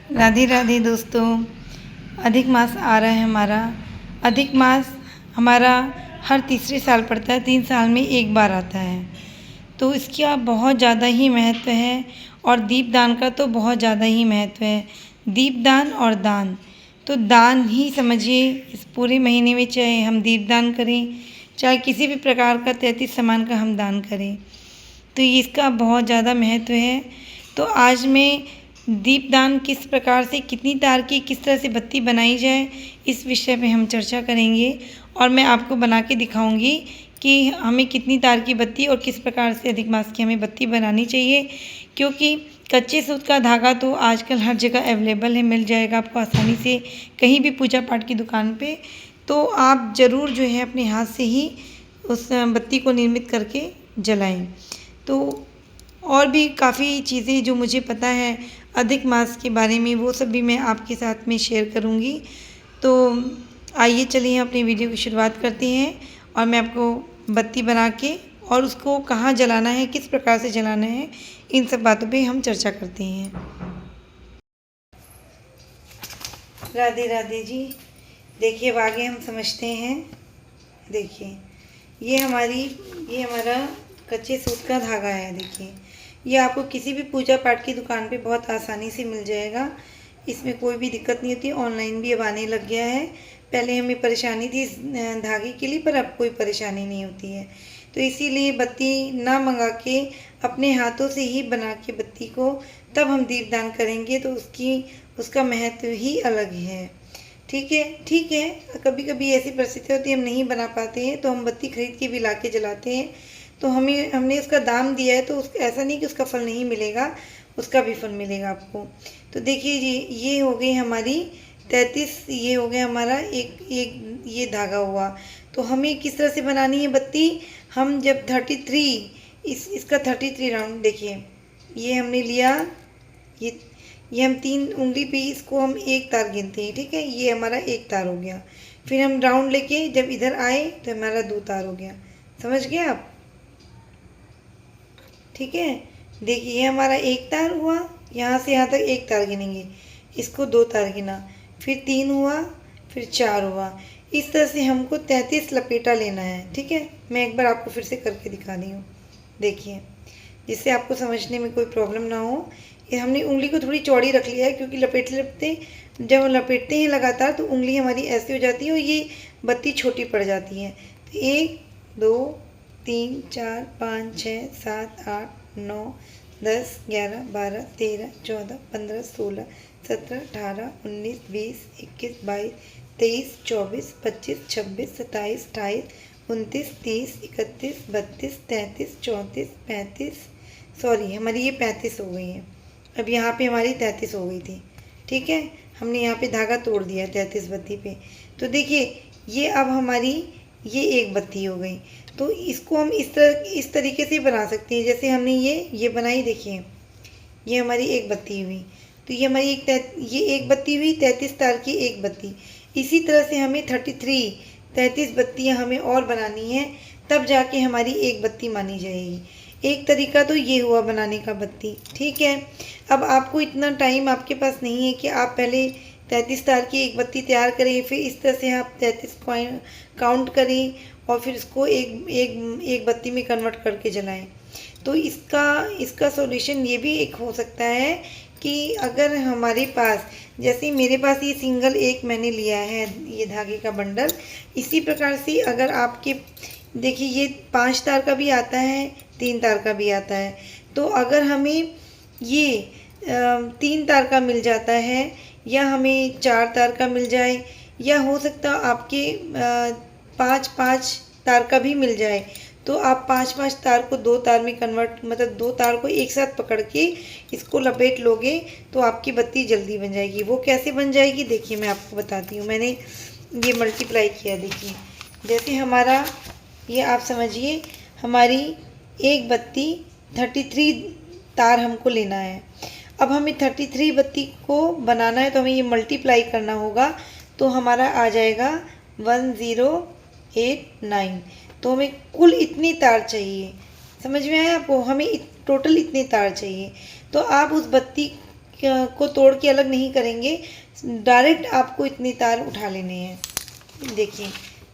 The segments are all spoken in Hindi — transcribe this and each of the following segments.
राधे राधे दोस्तों। अधिक मास आ रहा है हमारा। अधिक मास हमारा हर तीसरे साल पड़ता है, 3 साल में एक बार आता है। तो इसका बहुत ज़्यादा ही महत्व है और दीपदान का तो बहुत ज़्यादा ही महत्व है। दीपदान और दान, तो दान ही समझिए इस पूरे महीने में, चाहे हम दीपदान करें, चाहे किसी भी प्रकार का 33 सामान का हम दान करें, तो इसका बहुत ज़्यादा महत्व है। तो आज मैं दीपदान किस प्रकार से, कितनी तार की किस तरह से बत्ती बनाई जाए, इस विषय पे हम चर्चा करेंगे और मैं आपको बना के दिखाऊंगी कि हमें कितनी तार की बत्ती और किस प्रकार से अधिक मास की हमें बत्ती बनानी चाहिए। क्योंकि कच्चे सूत का धागा तो आजकल हर जगह अवेलेबल है, मिल जाएगा आपको आसानी से कहीं भी पूजा पाठ की दुकान पे। तो आप ज़रूर जो है अपने हाथ से ही उस बत्ती को निर्मित करके जलाएं। तो और भी काफ़ी चीज़ें जो मुझे पता है अधिक मास के बारे में, वो सब भी मैं आपके साथ में शेयर करूँगी। तो आइए चलिए अपनी वीडियो की शुरुआत करते हैं और मैं आपको बत्ती बना के और उसको कहाँ जलाना है, किस प्रकार से जलाना है, इन सब बातों पे हम चर्चा करते हैं। राधे राधे जी। देखिए अब आगे हम समझते हैं। देखिए ये हमारा कच्चे सूत का धागा है। देखिए ये आपको किसी भी पूजा पाठ की दुकान पे बहुत आसानी से मिल जाएगा, इसमें कोई भी दिक्कत नहीं होती। ऑनलाइन भी अब आने लग गया है, पहले हमें परेशानी थी इस धागे के लिए, पर अब कोई परेशानी नहीं होती है। तो इसीलिए बत्ती ना मंगा के अपने हाथों से ही बना के बत्ती को तब हम दीपदान करेंगे, तो उसका महत्व ही अलग है। ठीक है, ठीक है। कभी कभी ऐसी परिस्थिति होती है हम नहीं बना पाते हैं, तो हम बत्ती खरीद के भी ला के जलाते हैं। तो हमने उसका दाम दिया है, तो ऐसा नहीं कि उसका फल नहीं मिलेगा, उसका भी फल मिलेगा आपको। तो देखिए जी, ये हो गई हमारी 33, ये हो गया हमारा एक ये धागा हुआ। तो हमें किस तरह से बनानी है बत्ती, हम जब 33 इसका 33 राउंड, देखिए ये हमने लिया, ये हम 3 उंगली पे इसको हम एक तार गिनते हैं। ठीक है, ये हमारा एक तार हो गया। फिर हम राउंड लेके जब इधर आए तो हमारा 2 तार हो गया। समझ गए आप? ठीक है, देखिए ये हमारा एक तार हुआ, यहाँ से यहाँ तक एक तार गिनेंगे, इसको 2 तार गिना, फिर 3 हुआ, फिर 4 हुआ। इस तरह से हमको 33 लपेटा लेना है। ठीक है, मैं एक बार आपको फिर से करके दिखा रही हूँ। देखिए, जिससे आपको समझने में कोई प्रॉब्लम ना हो। ये हमने उंगली को थोड़ी चौड़ी रख लिया है, क्योंकि लपेटते जब लपेटते हैं लगातार तो उंगली हमारी ऐसी हो जाती है और ये बत्ती छोटी पड़ जाती है। तो 1 2 3 4 5 6 7 8 9 10 11 12 13 14 15 16 17 18 19 20 21 22 23 24 25 26 27 28 29 30 31 32 33 34 35, सॉरी हमारी ये 35 हो गई है। अब यहाँ पे हमारी 33 हो गई थी। ठीक है, हमने यहाँ पे धागा तोड़ दिया 33 बत्ती पे। तो देखिए ये अब हमारी ये एक बत्ती हो गई। तो इसको हम इस तरीके से बना सकते हैं, जैसे हमने ये बनाई। देखिए ये हमारी एक बत्ती हुई, तो ये हमारी ये एक बत्ती हुई, 33 तार की एक बत्ती। इसी तरह से हमें 33 बत्तियाँ हमें और बनानी है, तब जाके हमारी एक बत्ती मानी जाएगी। एक तरीका तो ये हुआ बनाने का बत्ती। ठीक है, अब आपको इतना टाइम आपके पास नहीं है कि आप पहले 33 तार की एक बत्ती तैयार करें, फिर इस तरह से आप 33 कॉइन काउंट करें और फिर इसको एक बत्ती में कन्वर्ट करके जलाएं। तो इसका सॉल्यूशन ये भी एक हो सकता है कि अगर हमारे पास, जैसे मेरे पास ये सिंगल एक मैंने लिया है ये धागे का बंडल, इसी प्रकार से अगर आपके, देखिए ये 5 तार का भी आता है, 3 तार का भी आता है। तो अगर हमें ये 3 तार का मिल जाता है, या हमें 4 तार का मिल जाए, या हो सकता आपके 5 तार का भी मिल जाए, तो आप 5 तार को 2 तार में कन्वर्ट, मतलब 2 तार को एक साथ पकड़ के इसको लपेट लोगे तो आपकी बत्ती जल्दी बन जाएगी। वो कैसे बन जाएगी, देखिए मैं आपको बताती हूँ। मैंने ये मल्टीप्लाई किया। देखिए जैसे हमारा ये, आप समझिए हमारी एक बत्ती 33 तार हमको लेना है। अब हमें 33 बत्ती को बनाना है, तो हमें ये मल्टीप्लाई करना होगा, तो हमारा आ जाएगा 1089। तो हमें कुल इतनी तार चाहिए। समझ में आया आपको? हमें टोटल इतने तार चाहिए। तो आप उस बत्ती को तोड़ के अलग नहीं करेंगे, डायरेक्ट आपको इतनी तार उठा लेने हैं। देखिए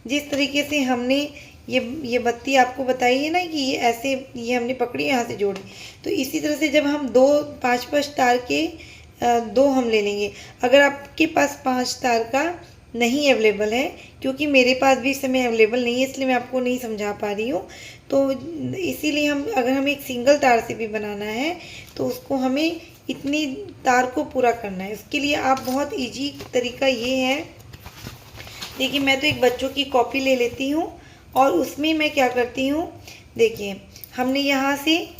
जिस तरीके से हमने ये बत्ती आपको बताई है ना कि ये ऐसे, ये हमने पकड़ी यहाँ से जोड़ी, तो इसी तरह से जब हम 5 तार के 2 हम ले लेंगे। अगर आपके पास 5 तार का नहीं अवेलेबल है, क्योंकि मेरे पास भी इस समय अवेलेबल नहीं है इसलिए मैं आपको नहीं समझा पा रही हूँ, तो इसीलिए अगर हम एक सिंगल तार से भी बनाना है तो उसको हमें इतनी तार को पूरा करना है। उसके लिए आप बहुत इजी तरीका ये है, देखिए मैं तो एक बच्चों की कॉपी ले लेती हूँ और उसमें मैं क्या करती हूँ, देखिए हमने यहाँ से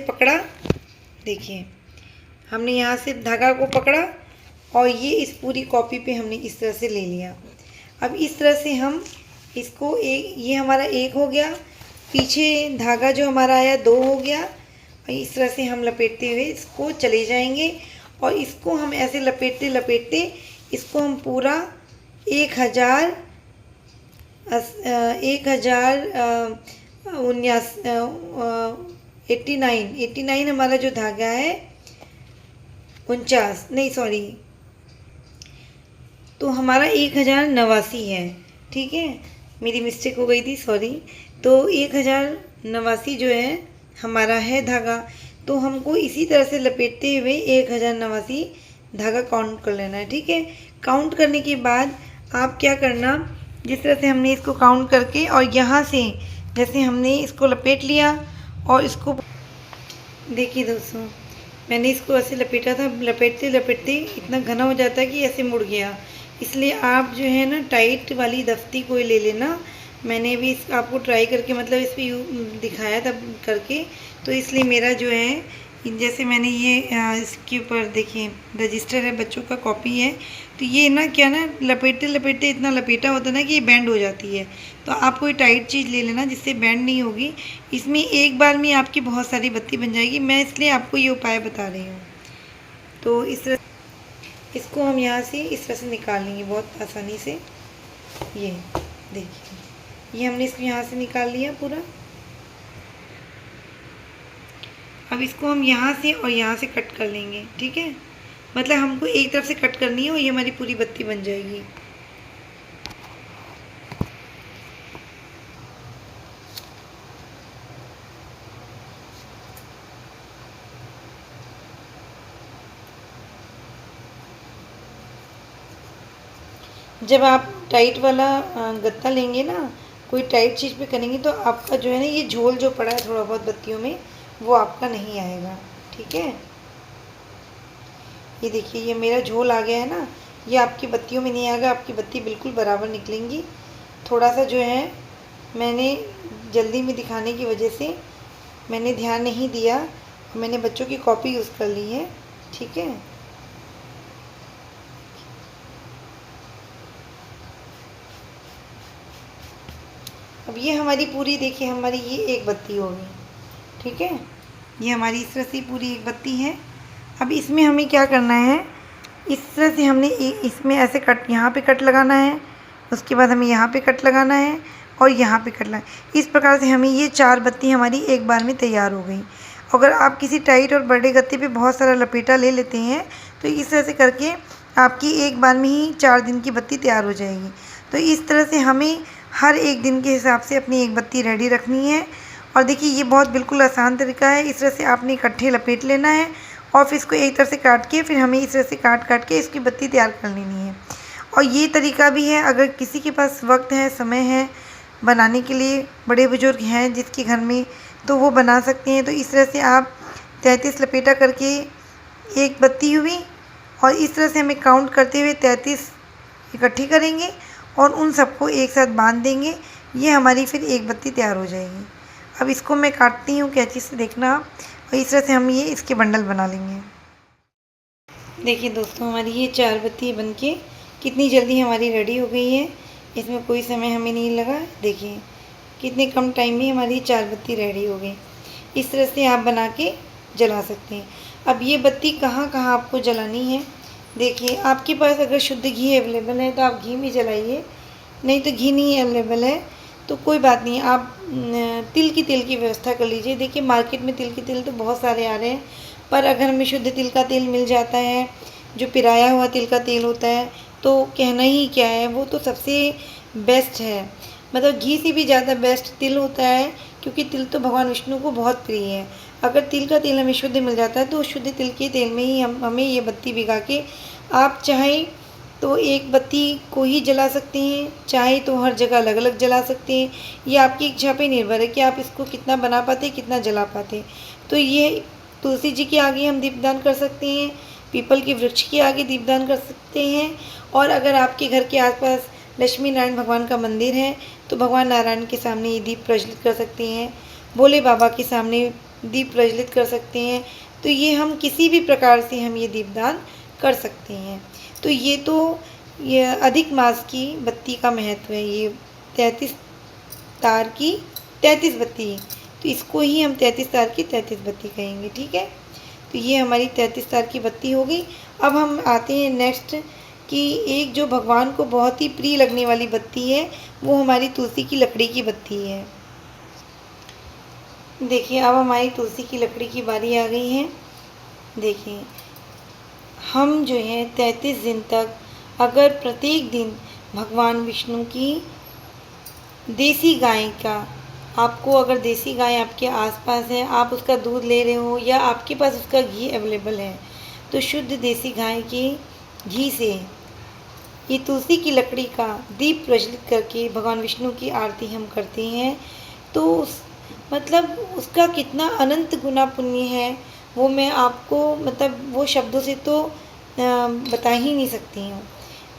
पकड़ा, देखिए हमने यहाँ से धागा को पकड़ा और ये इस पूरी कॉपी पे हमने इस तरह से ले लिया। अब इस तरह से हम इसको ये हमारा 1 हो गया, पीछे धागा जो हमारा आया 2 हो गया, और इस तरह से हम लपेटते हुए इसको चले जाएंगे और इसको हम ऐसे लपेटते लपेटते इसको हम पूरा 89 हमारा जो धागा है 49 नहीं सॉरी, तो हमारा 1089 है, ठीक है मेरी मिस्टेक हो गई थी सॉरी। तो 1089 जो है हमारा है धागा, तो हमको इसी तरह से लपेटते हुए 1089 धागा काउंट कर लेना है, ठीक है। काउंट करने के बाद आप क्या करना, जिस तरह से हमने इसको काउंट करके और यहाँ से जैसे हमने इसको लपेट लिया और इसको देखिए दोस्तों मैंने इसको ऐसे लपेटा था, लपेटते लपेटते इतना घना हो जाता है कि ऐसे मुड़ गया, इसलिए आप जो है ना टाइट वाली दफ्ती कोई ले लेना। मैंने भी आपको ट्राई करके मतलब इस पर दिखाया था करके, तो इसलिए मेरा जो है जैसे मैंने ये इसके ऊपर देखिए रजिस्टर है, बच्चों का कॉपी है, तो ये ना क्या ना लपेटते लपेटते इतना लपेटा होता है ना कि ये बैंड हो जाती है, तो आप कोई टाइट चीज़ ले लेना जिससे बैंड नहीं होगी। इसमें एक बार में आपकी बहुत सारी बत्ती बन जाएगी, मैं इसलिए आपको ये उपाय बता रही हूँ। तो इस तरह इसको हम यहाँ से इस तरह से निकाल लेंगे बहुत आसानी से। ये देखिए ये हमने इसको यहाँ से निकाल लिया पूरा। अब इसको हम यहाँ से और यहाँ से कट कर लेंगे, ठीक है, मतलब हमको एक तरफ से कट करनी है और ये हमारी पूरी बत्ती बन जाएगी। जब आप टाइट वाला गत्ता लेंगे ना, कोई टाइट चीज़ पे करेंगे तो आपका जो है ना ये झोल जो पड़ा है थोड़ा बहुत बत्तियों में वो आपका नहीं आएगा, ठीक है। ये देखिए ये मेरा झोल आ गया है ना, ये आपकी बत्तियों में नहीं आएगा, आपकी बत्ती बिल्कुल बराबर निकलेंगी। थोड़ा सा जो है मैंने जल्दी में दिखाने की वजह से मैंने ध्यान नहीं दिया, मैंने बच्चों की कॉपी यूज़ कर ली है, ठीक है। अब ये हमारी पूरी देखिए हमारी ये एक बत्ती होगी, ठीक है, ये हमारी इस तरह से पूरी एक बत्ती है। अब इसमें हमें क्या करना है, इस तरह से हमने इसमें ऐसे कट, यहाँ पे कट लगाना है, उसके बाद हमें यहाँ पे कट लगाना है और यहाँ पे कट लगाना। इस प्रकार से हमें ये 4 बत्ती हमारी एक बार में तैयार हो गई। अगर आप किसी टाइट और बड़े गत्ते पे बहुत सारा लपेटा ले लेते हैं तो इस तरह से करके आपकी एक बार में ही 4 दिन की बत्ती तैयार हो जाएगी। तो इस तरह से हमें हर एक दिन के हिसाब से अपनी एक बत्ती रेडी रखनी है। और देखिए ये बहुत बिल्कुल आसान तरीका है, इस तरह से आपने इकट्ठे लपेट लेना है और फिर इसको एक तरफ से काट के फिर हमें इस तरह से काट के इसकी बत्ती तैयार कर लेनी है। और ये तरीका भी है, अगर किसी के पास वक्त है, समय है बनाने के लिए, बड़े बुजुर्ग हैं जिसके घर में, तो वो बना सकते हैं। तो इस तरह से आप 33 लपेटा करके एक बत्ती हुई और इस तरह से हमें काउंट करते हुए 33 इकट्ठी करेंगे और उन सबको एक साथ बांध देंगे, ये हमारी फिर एक बत्ती तैयार हो जाएगी। अब इसको मैं काटती हूँ कैंची से, देखना आप, और इस तरह से हम ये इसके बंडल बना लेंगे। देखिए दोस्तों हमारी ये 4 बत्ती बनके कितनी जल्दी हमारी रेडी हो गई है, इसमें कोई समय हमें नहीं लगा। देखिए कितने कम टाइम में हमारी 4 बत्ती रेडी हो गई। इस तरह से आप बना के जला सकते हैं। अब ये बत्ती कहाँ कहाँ आपको जलानी है, देखिए आपके पास अगर शुद्ध घी अवेलेबल है तो आप घी में जलाइए, नहीं तो घी नहीं अवेलेबल है तो कोई बात नहीं, आप तिल की व्यवस्था कर लीजिए। देखिए मार्केट में तिल के तेल तो बहुत सारे आ रहे हैं, पर अगर हमें शुद्ध तिल का तेल मिल जाता है, जो पिराया हुआ तिल का तेल होता है, तो कहना ही क्या है, वो तो सबसे बेस्ट है। मतलब घी से भी ज़्यादा बेस्ट तिल होता है, क्योंकि तिल तो भगवान विष्णु को बहुत प्रिय है। अगर तिल का तेल हमें शुद्ध मिल जाता है तो शुद्ध तिल के तेल में ही हमें ये बत्ती भिगा के, आप चाहें तो एक बत्ती को ही जला सकते हैं, चाहे तो हर जगह अलग अलग जला सकते हैं। ये आपकी इच्छा पे निर्भर है कि आप इसको कितना बना पाते हैं, कितना जला पाते हैं। तो ये तुलसी जी के आगे हम दीपदान कर सकते हैं, पीपल के वृक्ष के आगे दीपदान कर सकते हैं, और अगर आपके घर के आसपास लक्ष्मी नारायण भगवान का मंदिर है तो भगवान नारायण के सामने ये दीप प्रज्वलित कर सकते हैं, भोले बाबा के सामने दीप प्रज्वलित कर सकते हैं। तो ये हम किसी भी प्रकार से हम ये दीपदान कर सकते हैं। तो ये अधिक मास की बत्ती का महत्व है। ये 33 तार की 33 बत्ती, तो इसको ही हम 33 तार की 33 बत्ती कहेंगे। ठीक है, तो ये हमारी 33 तार की बत्ती हो गई। अब हम आते हैं नेक्स्ट कि एक जो भगवान को बहुत ही प्रिय लगने वाली बत्ती है, वो हमारी तुलसी की लकड़ी की बत्ती है। देखिए, अब हमारी तुलसी की लकड़ी की बारी आ गई है। देखिए, हम जो है 33 दिन तक अगर प्रत्येक दिन भगवान विष्णु की देसी गाय का, आपको अगर देसी गाय आपके आसपास है, आप उसका दूध ले रहे हो या आपके पास उसका घी अवेलेबल है, तो शुद्ध देसी गाय के घी से ये तुलसी की लकड़ी का दीप प्रज्वलित करके भगवान विष्णु की आरती हम करते हैं, तो मतलब उसका कितना अनंत गुना पुण्य है, वो मैं आपको मतलब वो शब्दों से तो बता ही नहीं सकती हूँ।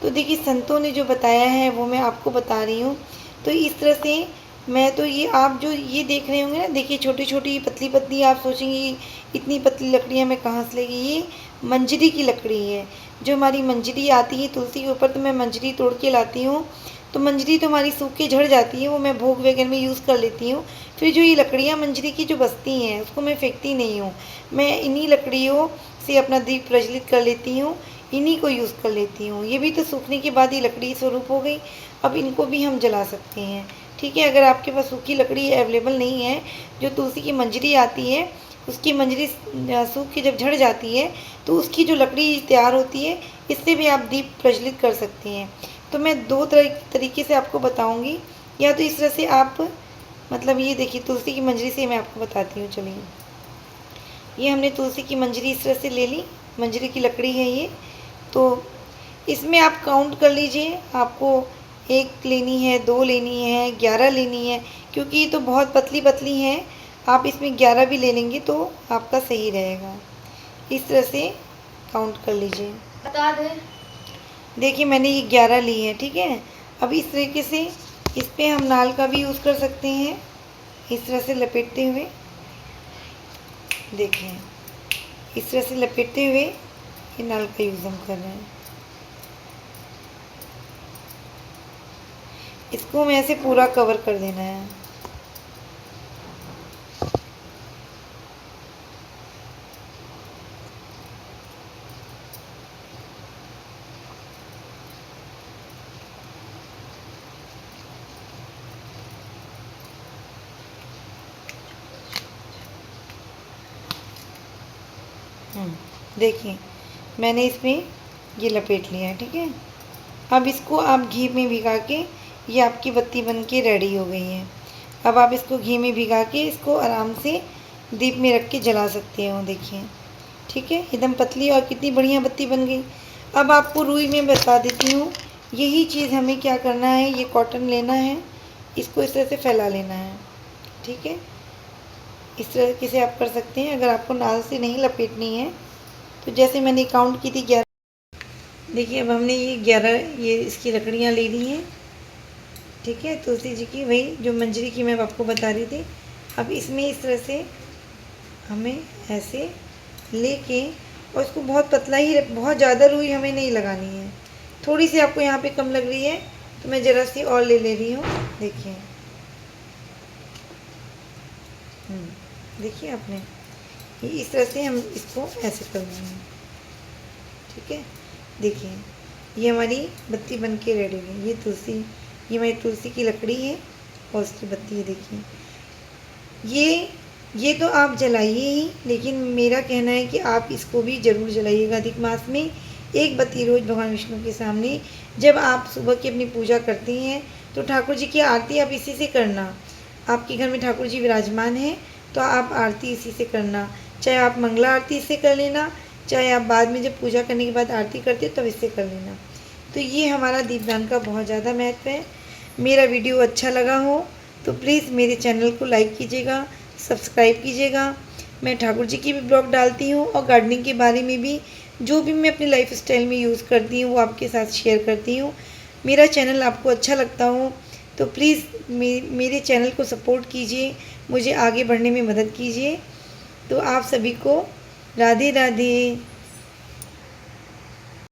तो देखिए, संतों ने जो बताया है वो मैं आपको बता रही हूँ। तो इस तरह से मैं तो ये आप जो ये देख रहे होंगे ना, देखिए छोटी छोटी पतली पतली, आप सोचेंगे इतनी पतली लकड़ियाँ मैं कहाँ से लेगी। ये मंजरी की लकड़ी है। जो हमारी मंजरी आती है तुलसी के ऊपर, तो मैं मंजरी तोड़ के लाती हूँ। तो मंजरी तो हमारी सूख के झड़ जाती है, वो मैं भोग वगैरह में यूज़ कर लेती हूँ। फिर जो ये लकड़ियाँ मंजरी की जो बचती हैं, उसको मैं फेंकती नहीं हूँ। मैं इन्हीं लकड़ियों से अपना दीप प्रज्वलित कर लेती हूँ, इन्हीं को यूज़ कर लेती हूँ। ये भी तो सूखने के बाद ही लकड़ी स्वरूप हो गई। अब इनको भी हम जला सकते हैं। ठीक है, अगर आपके पास सूखी लकड़ी अवेलेबल नहीं है, जो तुलसी की मंजरी आती है, उसकी मंजरी सूख के जब झड़ जाती है, तो उसकी जो लकड़ी तैयार होती है, इससे भी आप दीप प्रज्वलित कर सकते हैं। तो मैं दो तरीके से आपको बताऊंगी। या तो इस तरह से आप मतलब ये देखिए, तुलसी की मंजरी से मैं आपको बताती हूँ। चलिए, ये हमने तुलसी की मंजरी इस तरह से ले ली, मंजरी की लकड़ी है ये। तो इसमें आप काउंट कर लीजिए, आपको 1 लेनी है, 2 लेनी है, 11 लेनी है, क्योंकि ये तो बहुत पतली पतली हैं। आप इसमें 11 भी ले लेंगे तो आपका सही रहेगा। इस तरह से काउंट कर लीजिए। बता दे। देखिए, मैंने ये 11 ली है। ठीक है, अब इस तरीके से इस पर हम नाल का भी यूज़ कर सकते हैं, इस तरह से लपेटते हुए। देखिए, इस तरह से लपेटते हुए ये नाल का यूज़ हम कर रहे हैं। इसको हमें ऐसे पूरा कवर कर देना है। देखिए, मैंने इसमें ये लपेट लिया है। ठीक है, अब इसको आप घी में भिगा के, ये आपकी बत्ती बन के रेडी हो गई है। अब आप इसको घी में भिगा के इसको आराम से दीप में रख के जला सकते हो। देखिए, ठीक है, एकदम पतली और कितनी बढ़िया बत्ती बन गई। अब आपको रुई में बता देती हूँ, यही चीज़ हमें क्या करना है, ये कॉटन लेना है, इसको इस तरह से फैला लेना है। ठीक है, इस तरीके से आप कर सकते हैं। अगर आपको नाल से नहीं लपेटनी है, तो जैसे मैंने काउंट की थी 11। देखिए, अब हमने ये 11 ये इसकी लकड़ियाँ ले ली हैं। ठीक है, तुलसी जी की, वही जो मंजरी की मैं आपको बता रही थी। अब इसमें इस तरह से हमें ऐसे लेके, और इसको बहुत पतला ही, बहुत ज़्यादा रुई हमें नहीं लगानी है। थोड़ी सी आपको यहाँ पे कम लग रही है तो मैं ज़रा सी और ले रही हूँ। देखिए, देखिए आपने, ये इस तरह से हम इसको ऐसे कर लेंगे। ठीक है, देखिए, ये हमारी बत्ती बन के रेडी है। ये हमारी तुलसी की लकड़ी है और उसकी बत्ती है। देखिए, ये ये तो आप जलाइए ही, लेकिन मेरा कहना है कि आप इसको भी ज़रूर जलाइएगा अधिक मास में। एक बत्ती रोज़ भगवान विष्णु के सामने जब आप सुबह की अपनी पूजा करती हैं तो ठाकुर जी की आरती आप इसी से करना। आपके घर में ठाकुर जी विराजमान हैं तो आप आरती इसी से करना, चाहे आप मंगला आरती इससे कर लेना, चाहे आप बाद में जब पूजा करने के बाद आरती करते हो तब इससे कर लेना। तो ये हमारा दीपदान का बहुत ज़्यादा महत्व है। मेरा वीडियो अच्छा लगा हो तो प्लीज़ मेरे चैनल को लाइक कीजिएगा, सब्सक्राइब कीजिएगा। मैं ठाकुर जी की भी ब्लॉग डालती हूँ और गार्डनिंग के बारे में भी जो भी मैं अपनी लाइफ स्टाइल में यूज़ करती हूँ वो आपके साथ शेयर करती हूँ। मेरा चैनल आपको अच्छा लगता हो तो प्लीज़ मेरे चैनल को सपोर्ट कीजिए, मुझे आगे बढ़ने में मदद कीजिए। तो आप सभी को राधे राधे।